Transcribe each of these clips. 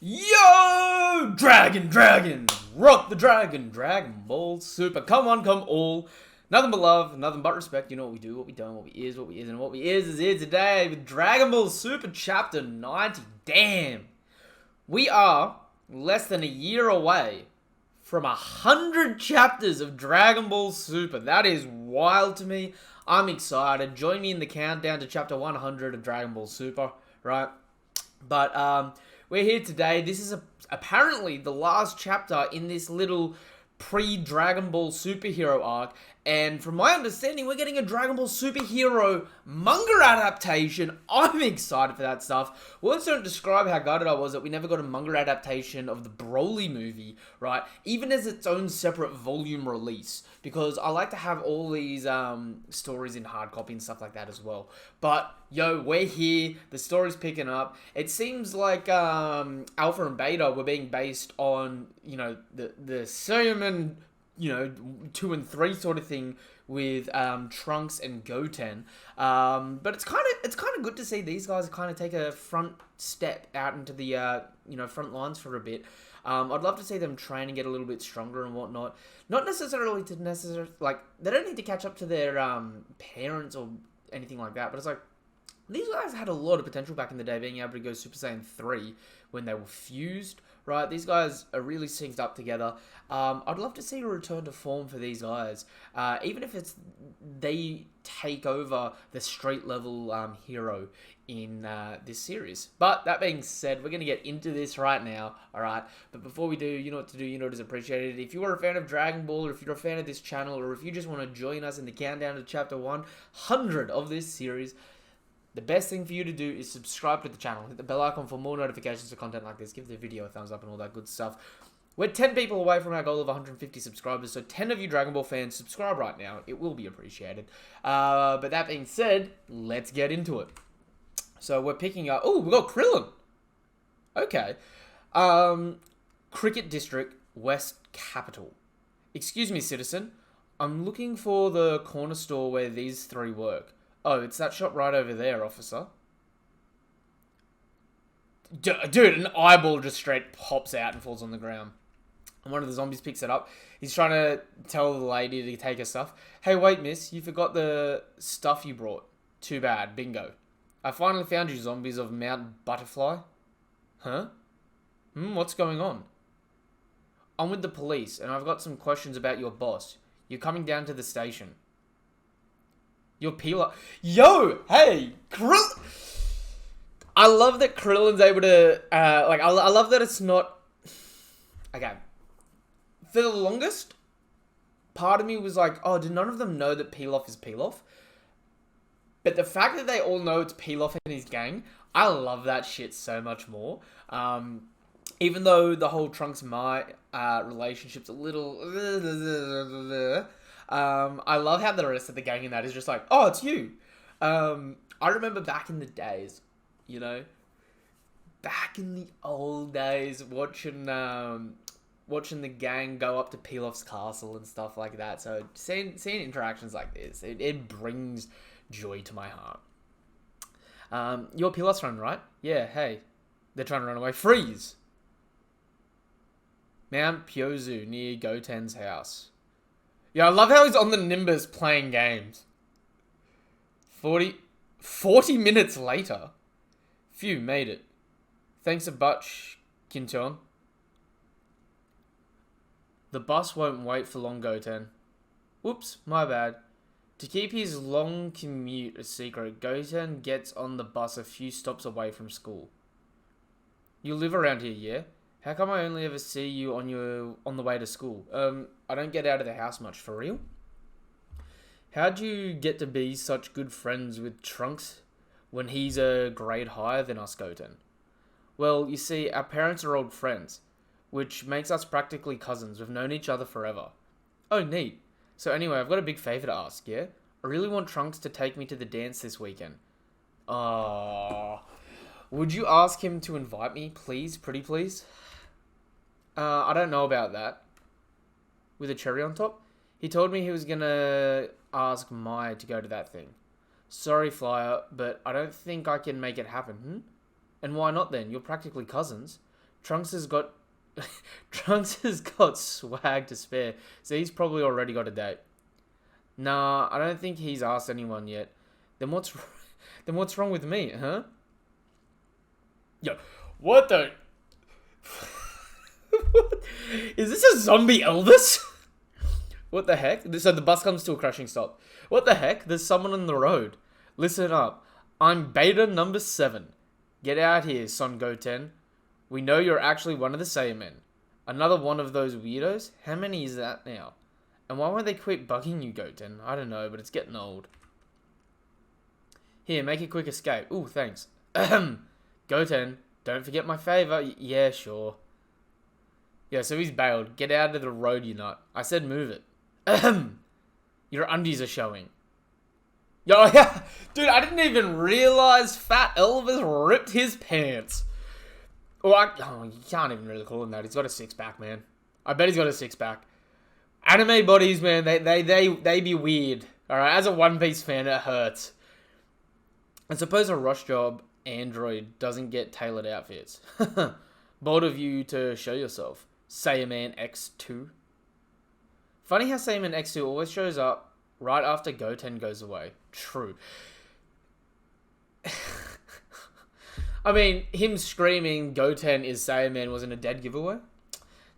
Yo! Dragon! Rock the dragon! Dragon Ball Super. Come on, come all. Nothing but love, nothing but respect. You know what we do, what we don't, what we is, what we isn't. What we is here today with Dragon Ball Super Chapter 90. Damn. We are less than a year away from 100 chapters of Dragon Ball Super. That is wild to me. I'm excited. Join me in the countdown to Chapter 100 of Dragon Ball Super, right? But, we're here today. This is apparently the last chapter in this little pre-Dragon Ball superhero arc. And from my understanding, we're getting a Dragon Ball superhero manga adaptation. I'm excited for that stuff. Words don't describe how gutted I was that we never got a manga adaptation of the Broly movie, right? Even as its own separate volume release. Because I like to have all these stories in hard copy and stuff like that as well. But, yo, we're here. The story's picking up. It seems like Alpha and Beta were being based on, you know, the Saiyaman, 2 and 3 sort of thing with Trunks and Goten. But it's kind of good to see these guys kind of take a front step out into the front lines for a bit. I'd love to see them train and get a little bit stronger and whatnot. Not necessarily they don't need to catch up to their parents or anything like that. But it's like, these guys had a lot of potential back in the day, being able to go Super Saiyan 3 when they were fused, right? These guys are really synced up together. I'd love to see a return to form for these guys, even if it's they take over the street level hero in this series. But that being said, we're going to get into this right now, alright? But before we do, you know what to do, you know what is appreciated. If you are a fan of Dragon Ball, or if you're a fan of this channel, or if you just want to join us in the countdown to Chapter 100 of this series, the best thing for you to do is subscribe to the channel. Hit the bell icon for more notifications for content like this. Give the video a thumbs up and all that good stuff. We're 10 people away from our goal of 150 subscribers, so 10 of you Dragon Ball fans, subscribe right now. It will be appreciated. But that being said, let's get into it. So we're picking up... Oh, we got Krillin. Okay. Cricket District, West Capital. Excuse me, citizen. I'm looking for the corner store where these three work. Oh, it's that shop right over there, officer. Dude, an eyeball just straight pops out and falls on the ground. And one of the zombies picks it up. He's trying to tell the lady to take her stuff. Hey, wait, miss. You forgot the stuff you brought. Too bad. Bingo. I finally found you, zombies of Mount Butterfly. Huh? What's going on? I'm with the police, and I've got some questions about your boss. You're coming down to the station. Your peeler. Yo, hey, I love that Krillin's able to, I love that it's not, okay. For the longest, part of me was like, oh, did none of them know that Pilaf is Pilaf? But the fact that they all know it's Pilaf and his gang, I love that shit so much more. Even though the whole Trunks Mai relationship's a little... I love how the rest of the gang in that is just like, oh, it's you. I remember back in the days, back in the old days, watching the gang go up to Pilaf's castle and stuff like that. So seeing interactions like this, it brings joy to my heart. You're Pilaf's friend, right? Yeah, hey. They're trying to run away. Freeze! Mount Pyozu near Goten's house. Yeah, I love how he's on the Nimbus playing games. 40 minutes later. Phew, made it. Thanks a bunch, Kinton. The bus won't wait for long, Goten. Whoops, my bad. To keep his long commute a secret, Goten gets on the bus a few stops away from school. You live around here, yeah? How come I only ever see you on the way to school? I don't get out of the house much, for real? How'd you get to be such good friends with Trunks when he's a grade higher than us, Goten? Well, you see, our parents are old friends, which makes us practically cousins. We've known each other forever. Oh, neat. So anyway, I've got a big favor to ask, yeah? I really want Trunks to take me to the dance this weekend. Would you ask him to invite me, please? Pretty please? I don't know about that. With a cherry on top? He told me he was gonna ask Mai to go to that thing. Sorry, Flyer, but I don't think I can make it happen, And why not then? You're practically cousins. Trunks has got Trunks has got swag to spare, so he's probably already got a date. Nah, I don't think he's asked anyone yet. Then what's then what's wrong with me, huh? Yo, what the? Is this a zombie Elvis? What the heck? So the bus comes to a crashing stop. What the heck? There's someone on the road. Listen up. I'm beta number 7. Get out here, Son Goten. We know you're actually one of the Saiyamen. Another one of those weirdos? How many is that now? And why won't they quit bugging you, Goten? I don't know, but it's getting old. Here, make a quick escape. Ooh, thanks. Goten, don't forget my favor. Yeah, sure. Yeah, so he's bailed. Get out of the road, you nut. I said move it. Your undies are showing. Yo, yeah. Dude, I didn't even realize Fat Elvis ripped his pants. Oh, you can't even really call him that. He's got a six-pack, man. I bet he's got a six-pack. Anime bodies, man, they be weird. Alright, as a One Piece fan, it hurts. I suppose a rush job android doesn't get tailored outfits. Bold of you to show yourself. Saiyaman X2. Funny how Saiyaman X2 always shows up right after Goten goes away. True. I mean, him screaming Goten is Saiyaman wasn't a dead giveaway.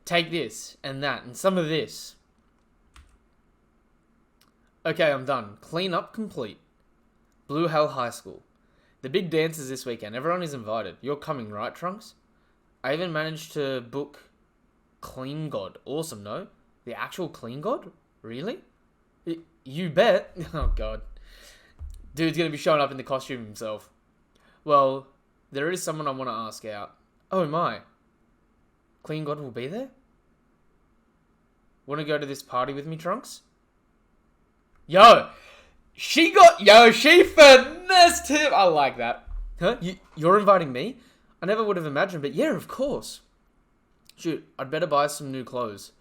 Take this, and that, and some of this. Okay, I'm done. Clean up complete. Blue Hell High School. The big dance is this weekend. Everyone is invited. You're coming, right, Trunks? I even managed to book Clean God. Awesome, no? The actual Clean God? Really? You bet. Oh, God. Dude's going to be showing up in the costume himself. Well, there is someone I want to ask out. Oh, my. Clean God will be there? Want to go to this party with me, Trunks? Yo! She finessed him! I like that. Huh? You're inviting me? I never would have imagined, but yeah, of course. Shoot, I'd better buy some new clothes.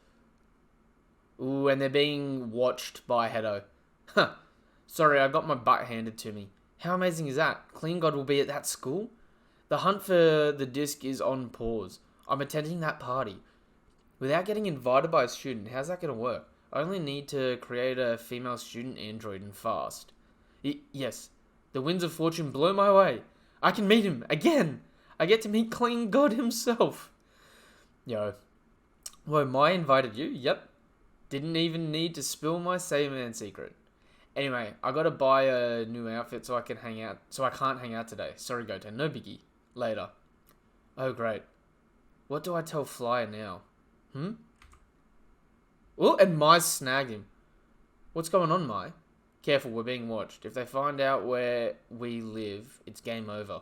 Ooh, and they're being watched by Hedo. Huh. Sorry, I got my butt handed to me. How amazing is that? Clean God will be at that school? The hunt for the disc is on pause. I'm attending that party. Without getting invited by a student, how's that going to work? I only need to create a female student android and fast. Yes, the winds of fortune blow my way. I can meet him again. I get to meet Clean God himself. Yo. Whoa, Mai invited you? Yep. Didn't even need to spill my Saiyaman secret. Anyway, I gotta buy a new outfit so I can hang out. So I can't hang out today. Sorry, Goten. No biggie. Later. Oh, great. What do I tell Flyer now? Oh, and Mai snagged him. What's going on, Mai? Careful, we're being watched. If they find out where we live, it's game over.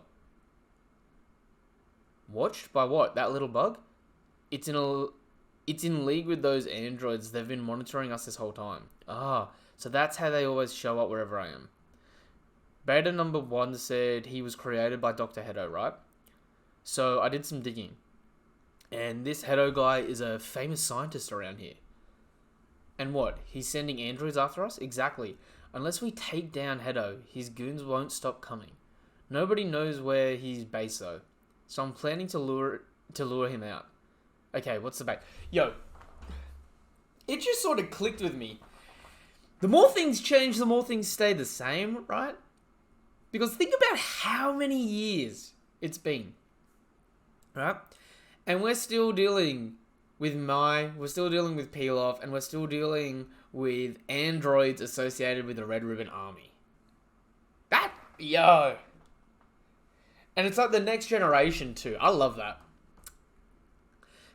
Watched? By what? That little bug? It's in league with those androids. They've been monitoring us this whole time. Ah, so that's how they always show up wherever I am. Beta number 1 said he was created by Dr. Hedo, right? So I did some digging. And this Hedo guy is a famous scientist around here. And what? He's sending androids after us? Exactly. Unless we take down Hedo, his goons won't stop coming. Nobody knows where he's based though. So I'm planning to lure him out. Okay, what's the bait? Yo, it just sort of clicked with me. The more things change, the more things stay the same, right? Because think about how many years it's been, right? And we're still dealing with Mai, we're still dealing with Pilaf, and we're still dealing with androids associated with the Red Ribbon Army. Yo. And it's like the next generation too. I love that.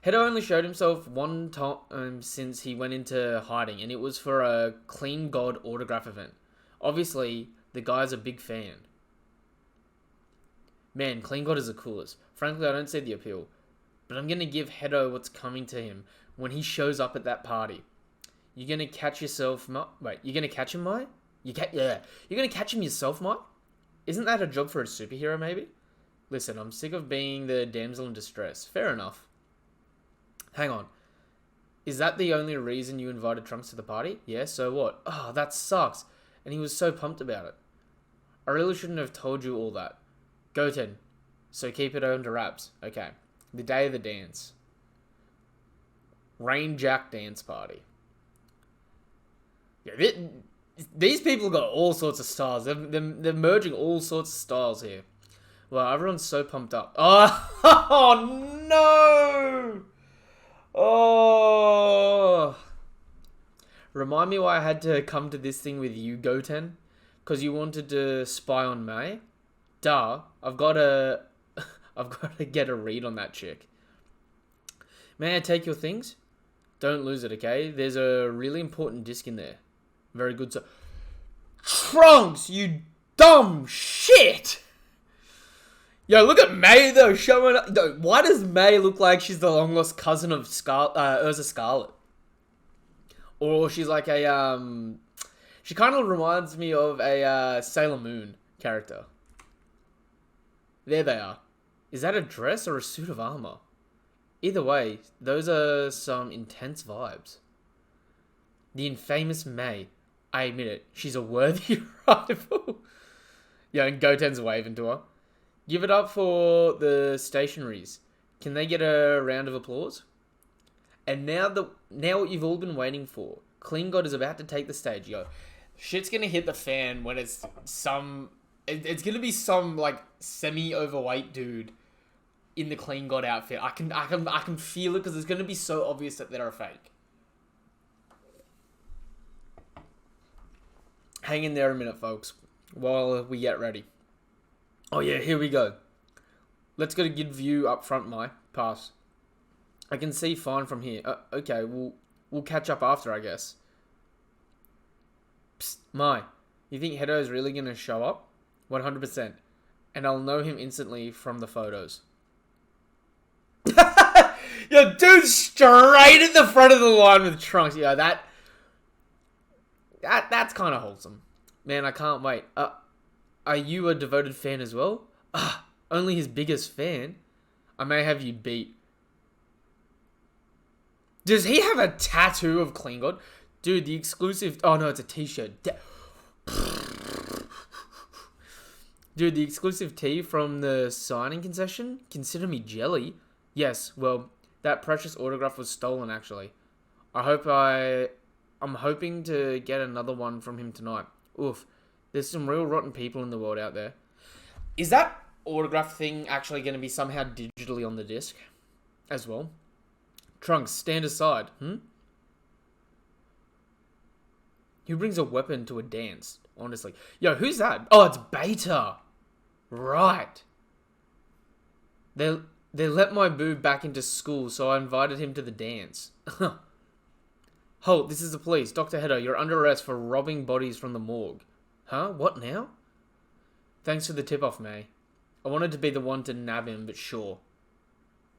Hedo only showed himself one time since he went into hiding, and it was for a Clean God autograph event. Obviously, the guy's a big fan. Man, Clean God is the coolest. Frankly, I don't see the appeal. But I'm going to give Hedo what's coming to him when he shows up at that party. You're going to catch yourself... Wait, you're going to catch him, Mai? Yeah. You're going to catch him yourself, Mai? Isn't that a job for a superhero, maybe? Listen, I'm sick of being the damsel in distress. Fair enough. Hang on. Is that the only reason you invited Trunks to the party? Yeah, so what? Oh, that sucks. And he was so pumped about it. I really shouldn't have told you all that. Goten. So keep it under wraps. Okay. The day of the dance. Rain Jack dance party. Yeah, these people got all sorts of styles. They're merging all sorts of styles here. Wow, everyone's so pumped up. Oh no! Oh. Remind me why I had to come to this thing with you, Goten? Because you wanted to spy on May? Duh. I've got to get a read on that chick. May I take your things? Don't lose it, okay? There's a really important disc in there. Very good, sir. Trunks, you dumb shit! Yo, look at May, though, showing up. Yo, why does May look like she's the long-lost cousin of Ursa Scarlet? Or she's like a, she kind of reminds me of a Sailor Moon character. There they are. Is that a dress or a suit of armor? Either way, those are some intense vibes. The infamous May. I admit it, she's a worthy rival. Yeah, and Goten's waving to her. Give it up for the stationaries. Can they get a round of applause? And now what you've all been waiting for. Clean God is about to take the stage, yo. Shit's gonna hit the fan when it's it's gonna be some like semi-overweight dude in the Clean God outfit. I can feel it because it's gonna be so obvious that they're a fake. Hang in there a minute, folks, while we get ready. Oh yeah, here we go. Let's get a good view up front, my pass. I can see fine from here. Okay, we'll catch up after, I guess. Psst, Mai, you think Hedo's really gonna show up? 100%. And I'll know him instantly from the photos. Yo, dude, straight in the front of the line with Trunks. Yeah, that's kind of wholesome. Man, I can't wait. Are you a devoted fan as well? Only his biggest fan? I may have you beat. Does he have a tattoo of Clean God? Dude, the exclusive... Oh, no, it's a t-shirt. Dude, the exclusive tee from the signing concession? Consider me jelly. Yes, well, that precious autograph was stolen, actually. I'm hoping to get another one from him tonight. Oof. There's some real rotten people in the world out there. Is that autograph thing actually going to be somehow digitally on the disc as well? Trunks, stand aside. Who brings a weapon to a dance? Honestly. Yo, who's that? Oh, it's Beta. Right. They let my boo back into school, so I invited him to the dance. Halt, this is the police. Dr. Hedo, you're under arrest for robbing bodies from the morgue. Huh? What now? Thanks for the tip-off, May. I wanted to be the one to nab him, but sure.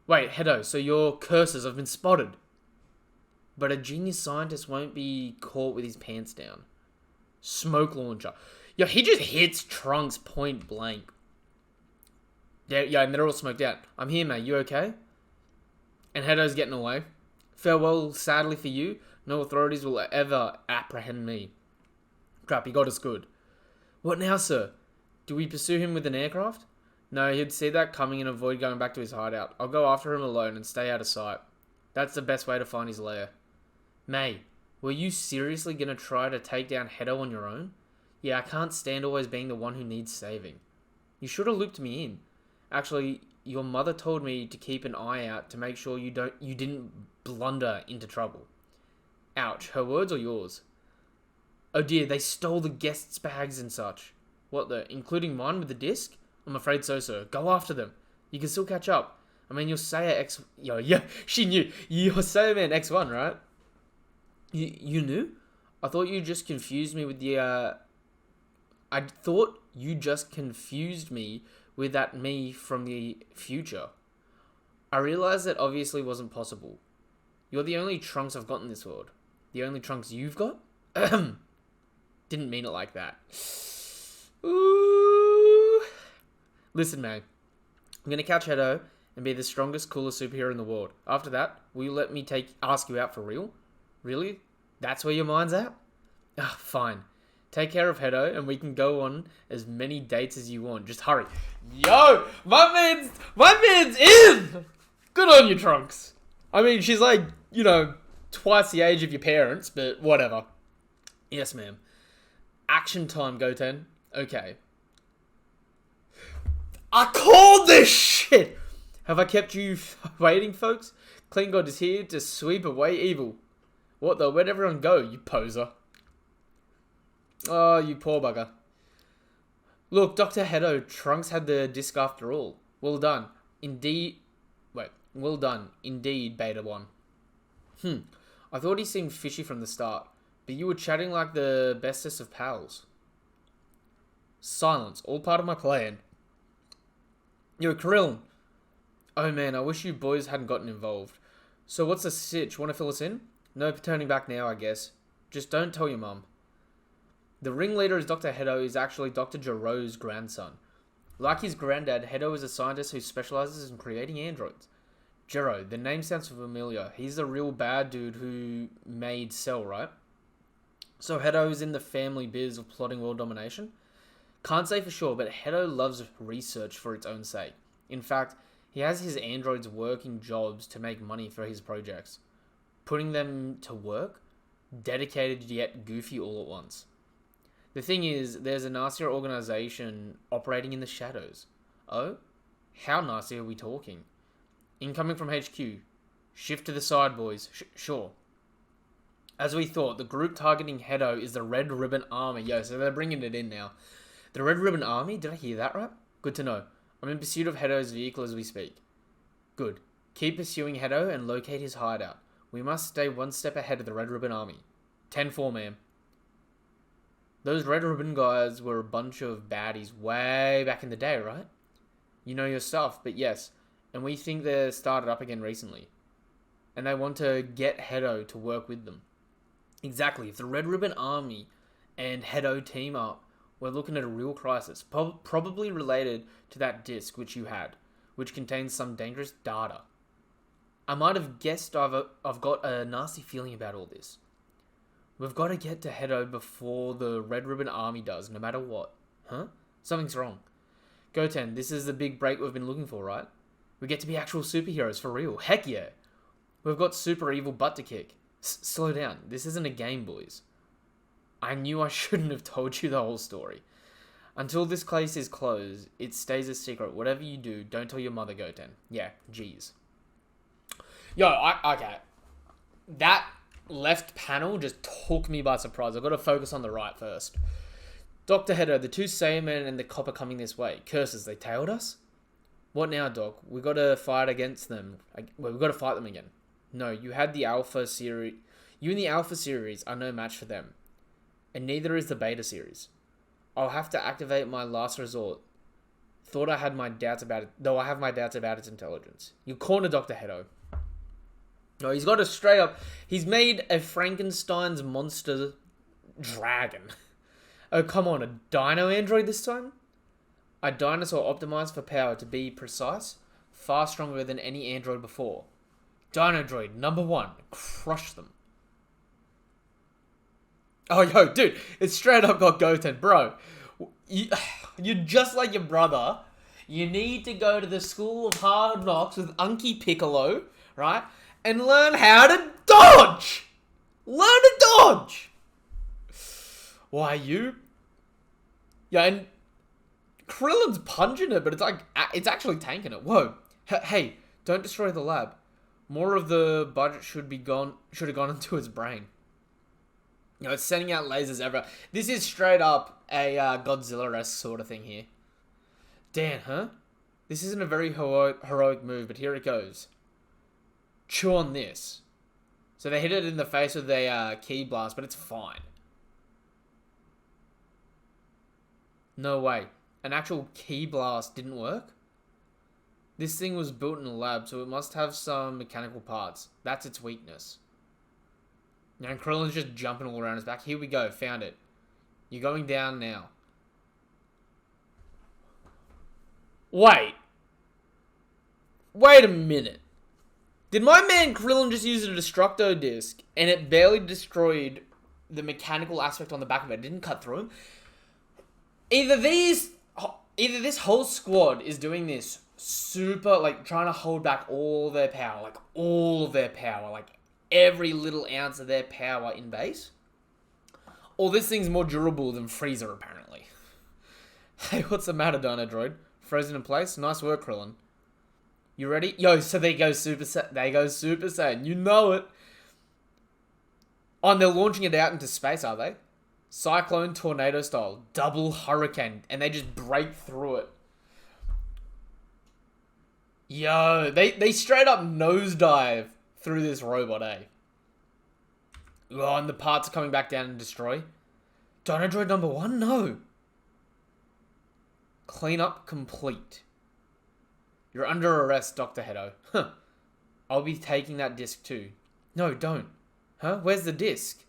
Wait, Hedo, so your curses have been spotted. But a genius scientist won't be caught with his pants down. Smoke launcher. Yo, he just hits Trunks point blank. Yeah, and they're all smoked out. I'm here, mate. You okay? And Hedo's getting away. Farewell, sadly for you. No authorities will ever apprehend me. Crap, he got us good. What now, sir? Do we pursue him with an aircraft? No, he'd see that coming and avoid going back to his hideout. I'll go after him alone and stay out of sight. That's the best way to find his lair. May, were you seriously going to try to take down Hedo on your own? Yeah, I can't stand always being the one who needs saving. You should have looped me in. Actually, your mother told me to keep an eye out to make sure you didn't blunder into trouble. Ouch, her words or yours? Oh dear, they stole the guests' bags and such. What the, including mine with the disc? I'm afraid so, sir. Go after them. You can still catch up. I mean, you're Saiya X... Yo, yeah, she knew. You're Saiya Man X1, right? You knew? I thought you just confused me with the, I thought you just confused me with that me from the future. I realized that obviously wasn't possible. You're the only Trunks I've got in this world. The only Trunks you've got? Didn't mean it like that. Ooh. Listen, man. I'm gonna catch Hedo and be the strongest, coolest superhero in the world. After that, will you let me ask you out for real? Really? That's where your mind's at? Ah, fine. Take care of Hedo and we can go on as many dates as you want. Just hurry. Yo! My man's in! Good on you, Trunks. I mean, she's like, twice the age of your parents, but whatever. Yes, ma'am. Action time, Goten. Okay. I called this shit! Have I kept you waiting, folks? Clean God is here to sweep away evil. What the? Where'd everyone go, you poser? Oh, you poor bugger. Look, Dr. Hedo, Trunks had the disc after all. Well done. Indeed... Wait. Well done. Indeed, Beta 1. I thought he seemed fishy from the start, but you were chatting like the bestest of pals. Silence. All part of my plan. Yo, Krillin. Oh man, I wish you boys hadn't gotten involved. So what's the sitch? Want to fill us in? No turning back now, I guess. Just don't tell your mum. The ringleader is Dr. Hedo is actually Dr. Jiro's grandson. Like his granddad, Hedo is a scientist who specializes in creating androids. Jiro, the name sounds familiar. He's the real bad dude who made Cell, right? So Hedo is in the family biz of plotting world domination? Can't say for sure, but Hedo loves research for its own sake. In fact, he has his androids working jobs to make money for his projects. Putting them to work? Dedicated yet goofy all at once. The thing is, there's a nastier organization operating in the shadows. Oh? How nasty are we talking? Incoming from HQ. Shift to the side, boys. Sure. As we thought, the group targeting Hedo is the Red Ribbon Army. Yo, so they're bringing it in now. The Red Ribbon Army? Did I hear that right? Good to know. I'm in pursuit of Hedo's vehicle as we speak. Good. Keep pursuing Hedo and locate his hideout. We must stay one step ahead of the Red Ribbon Army. 10-4, ma'am. Those Red Ribbon guys were a bunch of baddies way back in the day, right? You know your stuff, but yes. And we think they're started up again recently. And they want to get Hedo to work with them. Exactly. If the Red Ribbon Army and Hedo team up, we're looking at a real crisis. Probably related to that disc which you had, which contains some dangerous data. I might have guessed I've got a nasty feeling about all this. We've got to get to Hedo before the Red Ribbon Army does, no matter what. Huh? Something's wrong. Goten, this is the big break we've been looking for, right? We get to be actual superheroes for real. Heck yeah. We've got super evil butt to kick. Slow down. This isn't a game, boys. I knew I shouldn't have told you the whole story. Until this case is closed, it stays a secret. Whatever you do, don't tell your mother, Goten. Yeah, jeez. Yo, okay. That left panel just took me by surprise. I've got to focus on the right first. Dr. Hedo, the two Saiyamen and the cop are coming this way. Curses, they tailed us? What now, Doc? We got to fight against them. We've got to fight them again. No, you had the Alpha series. You and the Alpha series are no match for them. And neither is the Beta series. I'll have to activate my last resort. Thought I had my doubts about it, though I have my doubts about its intelligence. You corner Dr. Hedo. No, he's got a straight up... He's made a Frankenstein's monster dragon. Oh, come on, a dino android this time? A dinosaur optimized for power, to be precise. Far stronger than any android before. Dino Droid, number 1. Crush them. Oh, yo, dude, it's straight up got Goten. Bro, you're just like your brother. You need to go to the School of Hard Knocks with Unky Piccolo, right? And learn how to dodge! Learn to dodge! Why, you? Yeah, and Krillin's punching it, but it's actually tanking it. Whoa. Hey, don't destroy the lab. More of the budget should have gone into his brain. You know, it's sending out lasers everywhere. This is straight up a Godzilla-esque sort of thing here. Dan, huh? This isn't a very heroic move, but here it goes. Chew on this. So they hit it in the face with a ki blast, but it's fine. No way. An actual ki blast didn't work? This thing was built in a lab, so it must have some mechanical parts. That's its weakness. And Krillin's just jumping all around his back. Here we go. Found it. You're going down now. Wait. Wait a minute. Did my man Krillin just use a Destructo disc and it barely destroyed the mechanical aspect on the back of it? It didn't cut through him? Either this whole squad is doing this super, like, trying to hold back all their power, like, all of their power, like, every little ounce of their power in base. Or this thing's more durable than Frieza, apparently. Hey, what's the matter, Dino Droid? Frozen in place? Nice work, Krillin. You ready? Yo, so they go Super Saiyan. You know it. Oh, and they're launching it out into space, are they? Cyclone tornado style. Double hurricane. And they just break through it. Yo, they straight up nosedive through this robot, eh? Oh, and the parts are coming back down and destroy. Dino Droid number 1? No. Cleanup complete. You're under arrest, Dr. Hedo. Huh. I'll be taking that disc too. No, don't. Huh? Where's the disc?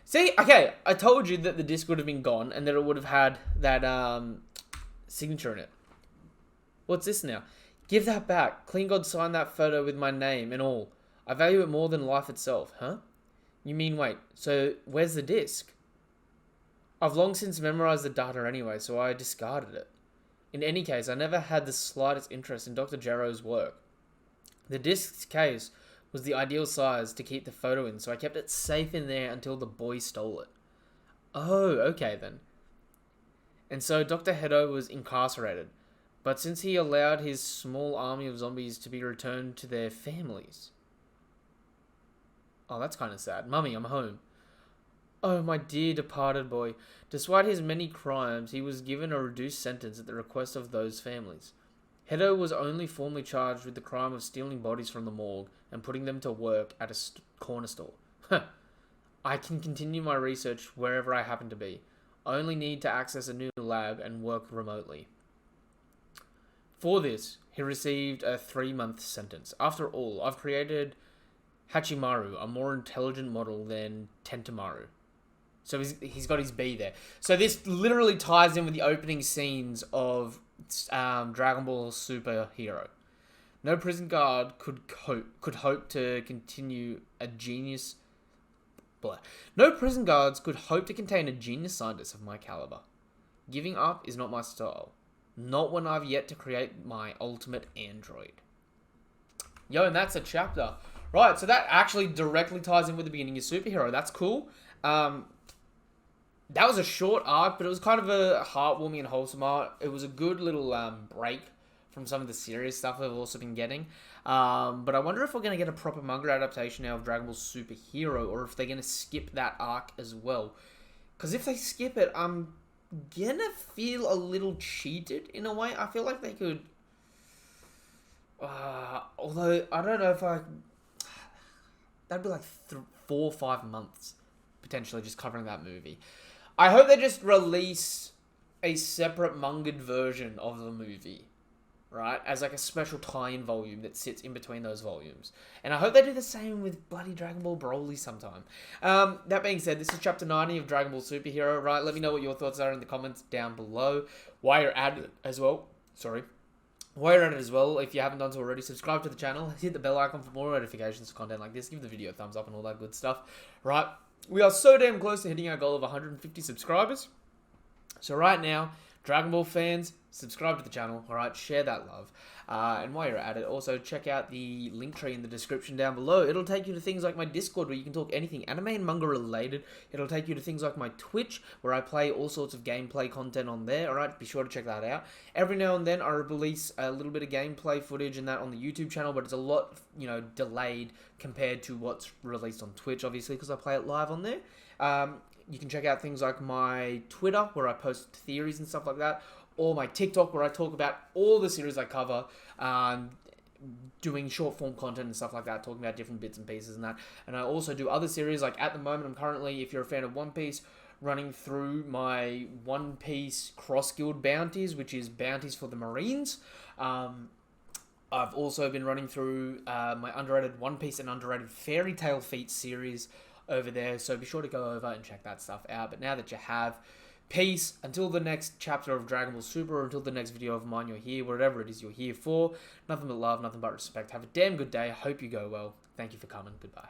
See, okay, I told you that the disc would have been gone and that it would have had that signature in it. What's this now? Give that back. Clean God signed that photo with my name and all. I value it more than life itself, huh? You mean, wait, so where's the disc? I've long since memorized the data anyway, so I discarded it. In any case, I never had the slightest interest in Dr. Gero's work. The disc's case was the ideal size to keep the photo in, so I kept it safe in there until the boy stole it. Oh, okay then. And so Dr. Hedo was incarcerated, but since he allowed his small army of zombies to be returned to their families. Oh, that's kind of sad. Mummy, I'm home. Oh, my dear departed boy. Despite his many crimes, he was given a reduced sentence at the request of those families. Hedo was only formally charged with the crime of stealing bodies from the morgue and putting them to work at a corner store. I can continue my research wherever I happen to be. I only need to access a new lab and work remotely. For this, he received a 3-month sentence. After all, I've created Hachimaru, a more intelligent model than Tentamaru. So he's got his B there. So this literally ties in with the opening scenes of Dragon Ball Super Hero. No prison guard could hope to continue a genius. Blah. No prison guards could hope to contain a genius scientist of my caliber. Giving up is not my style. Not when I've yet to create my ultimate android. Yo, and that's a chapter. Right, so that actually directly ties in with the beginning of Superhero. That's cool. That was a short arc, but it was kind of a heartwarming and wholesome arc. It was a good little break from some of the serious stuff we've also been getting. But I wonder if we're going to get a proper manga adaptation now of Dragon Ball Superhero, or if they're going to skip that arc as well. Because if they skip it, I'm going to feel a little cheated in a way. I feel like they could... although, I don't know if I... That'd be like 4 or 5 months, potentially, just covering that movie. I hope they just release a separate manga'd version of the movie, right? As like a special tie-in volume that sits in between those volumes. And I hope they do the same with bloody Dragon Ball Broly sometime. That being said, this is chapter 90 of Dragon Ball Superhero, right? Let me know what your thoughts are in the comments down below. While you're at it as well, while you're at it as well, if you haven't done so already, subscribe to the channel, hit the bell icon for more notifications for content like this, give the video a thumbs up and all that good stuff, right? We are so damn close to hitting our goal of 150 subscribers. So right now, Dragon Ball fans, subscribe to the channel, alright? Share that love. And while you're at it, also check out the link tree in the description down below. It'll take you to things like my Discord, where you can talk anything anime and manga related. It'll take you to things like my Twitch, where I play all sorts of gameplay content on there, alright? Be sure to check that out. Every now and then, I release a little bit of gameplay footage and that on the YouTube channel, but it's a lot, delayed compared to what's released on Twitch, obviously, because I play it live on there. You can check out things like my Twitter, where I post theories and stuff like that, or my TikTok, where I talk about all the series I cover, doing short form content and stuff like that, talking about different bits and pieces and that. And I also do other series, like at the moment, I'm currently, if you're a fan of One Piece, running through my One Piece Cross Guild bounties, which is bounties for the Marines. I've also been running through my underrated One Piece and underrated Fairy Tail Feet series over there, so be sure to go over and check that stuff out. But now that you have, peace until the next chapter of Dragon Ball Super, or until the next video of mine you're here, whatever it is you're here for. Nothing but love, nothing but respect. Have a damn good day. I hope you go well. Thank you for coming. Goodbye.